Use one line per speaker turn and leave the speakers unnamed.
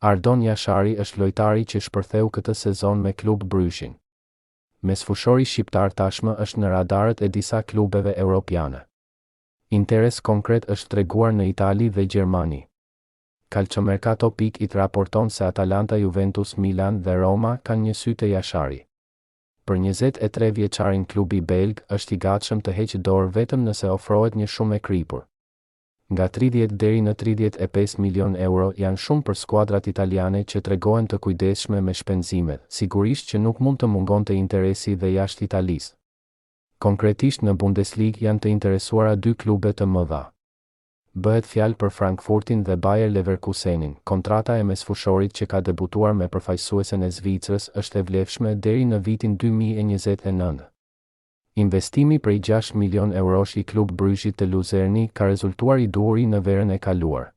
Ardon Jashari është lojtari që shpërtheu këtë sezon me klub Brughin. Mesfushori shqiptar tashmë është në radarët e disa klubeve europiane. Interes konkret është treguar në Itali dhe Gjermani. Calciomercato.it raporton se Atalanta, Juventus, Milan dhe Roma kanë një sy te Jashari. Për 23 vjeçarin klubi belg është i gatshëm të heqë dorë vetëm nëse ofrohet një shumë e kripur. Nga 30 deri në 35 milion euro janë shumë për skuadrat italiane që tregohen të kujdesshme me shpenzimet, sigurisht që nuk mund të mungonte interesi dhe jashtë Italisë. Konkretisht në Bundesliga janë të interesuara 2 klube të mëdha. Bëhet fjalë për Frankfurtin dhe Bayer Leverkusenin. Kontrata e mesfushorit që ka debutuar me përfaqësuesen e Zvicrës është e vlefshme deri në vitin 2029. Investimi prej 6 milion eurosh i klub Brughit të Luzerni ka rezultuar i duhuri në verën e kaluar.